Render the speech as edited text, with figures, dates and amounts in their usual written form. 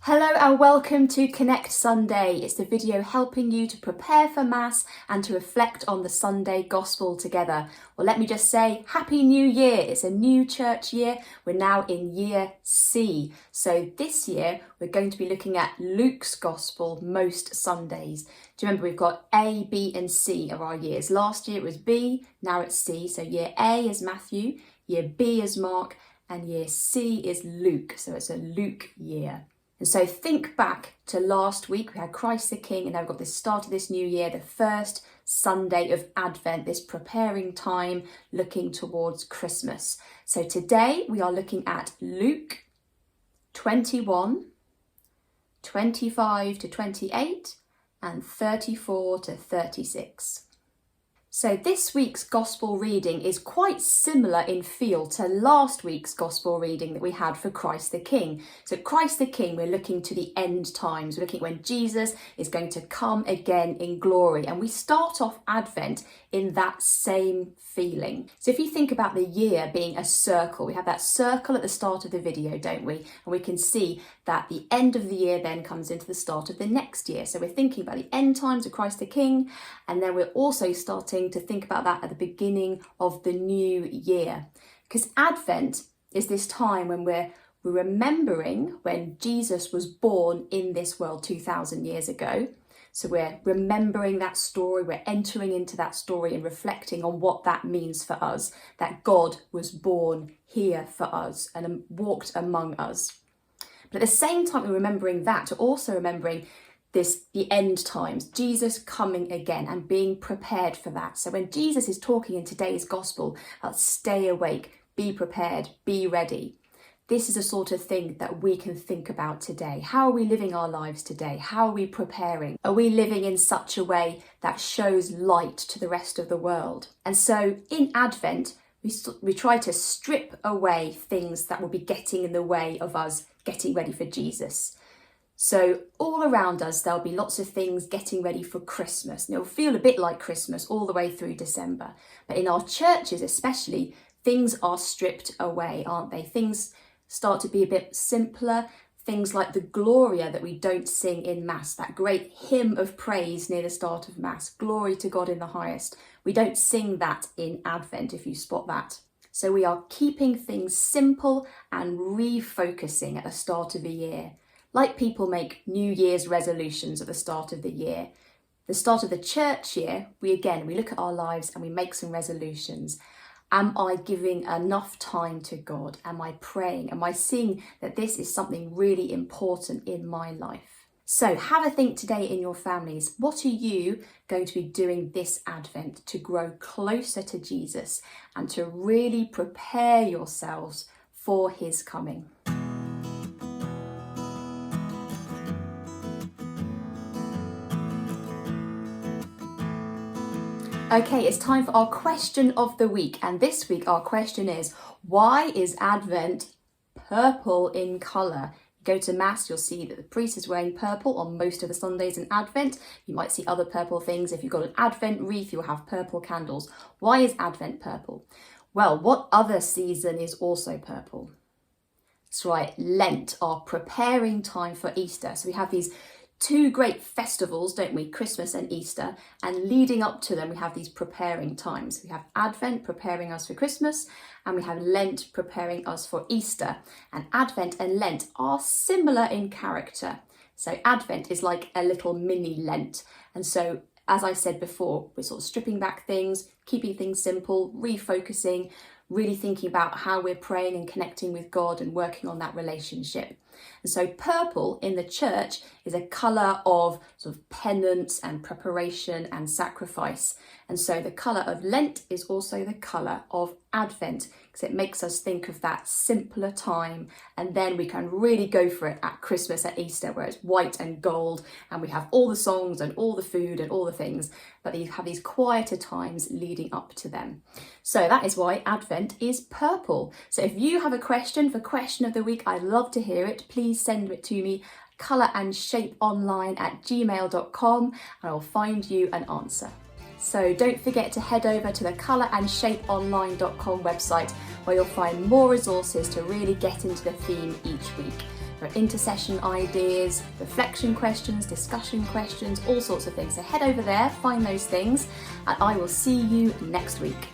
Hello and welcome to Connect Sunday. It's the video helping you to prepare for Mass and to reflect on the Sunday Gospel together. Well, let me just say, Happy New Year. It's a new church year. We're now in year C. So this year, we're going to be looking at Luke's Gospel most Sundays. Do you remember we've got A, B and C are our years. Last year it was B, now it's C. So year A is Matthew, year B is Mark, and year C is Luke. So it's a Luke year. And so think back to last week, we had Christ the King, and now we've got this start of this new year, the first Sunday of Advent, this preparing time looking towards Christmas. So today we are looking at Luke 21, 25 to 28 and 34 to 36. So this week's Gospel reading is quite similar in feel to last week's Gospel reading that we had for Christ the King. So Christ the King, we're looking to the end times. We're looking at when Jesus is going to come again in glory. And we start off Advent in that same feeling. So if you think about the year being a circle, we have that circle at the start of the video, don't we? And we can see that the end of the year then comes into the start of the next year. So we're thinking about the end times of Christ the King, and then we're also starting to think about that at the beginning of the new year. Because Advent is this time when we're remembering when Jesus was born in this world 2,000 years ago. So we're remembering that story, we're entering into that story and reflecting on what that means for us, that God was born here for us and walked among us. But at the same time we're remembering that, we're also remembering the end times, Jesus coming again and being prepared for that. So when Jesus is talking in today's gospel about stay awake, be prepared, be ready, this is the sort of thing that we can think about today. How are we living our lives today? How are we preparing? Are we living in such a way that shows light to the rest of the world? And so in Advent, we try to strip away things that will be getting in the way of us getting ready for Jesus. So all around us, there'll be lots of things getting ready for Christmas. And it'll feel a bit like Christmas all the way through December. But in our churches especially, things are stripped away, aren't they? Things start to be a bit simpler. Things like the Gloria that we don't sing in Mass, that great hymn of praise near the start of Mass, glory to God in the highest. We don't sing that in Advent, if you spot that. So we are keeping things simple and refocusing at the start of the year. Like people make New Year's resolutions at the start of the year. The start of the church year, we look at our lives and we make some resolutions. Am I giving enough time to God? Am I praying? Am I seeing that this is something really important in my life? So have a think today in your families. What are you going to be doing this Advent to grow closer to Jesus and to really prepare yourselves for his coming? Okay, it's time for our question of the week. And this week our question is, why is Advent purple in colour? You go to Mass, you'll see that the priest is wearing purple on most of the Sundays in Advent. You might see other purple things. If you've got an Advent wreath, you'll have purple candles. Why is Advent purple? Well, what other season is also purple? That's right, Lent, our preparing time for Easter. So we have these two great festivals, don't we? Christmas and Easter. And leading up to them, we have these preparing times. We have Advent preparing us for Christmas, and we have Lent preparing us for Easter. And Advent and Lent are similar in character. So Advent is like a little mini Lent. And so, as I said before, we're sort of stripping back things, keeping things simple, refocusing, really thinking about how we're praying and connecting with God and working on that relationship. And so purple in the church is a colour of sort of penance and preparation and sacrifice. And so the colour of Lent is also the colour of Advent, because it makes us think of that simpler time, and then we can really go for it at Christmas, at Easter, where it's white and gold and we have all the songs and all the food and all the things, but you have these quieter times leading up to them. So that is why Advent is purple. So if you have a question for question of the week, I'd love to hear it. Please send it to me, colorandshapeonline@gmail.com, and I'll find you an answer. So don't forget to head over to the colorandshapeonline.com website, where you'll find more resources to really get into the theme each week. for intercession ideas, reflection questions, discussion questions, all sorts of things. So head over there, find those things, and I will see you next week.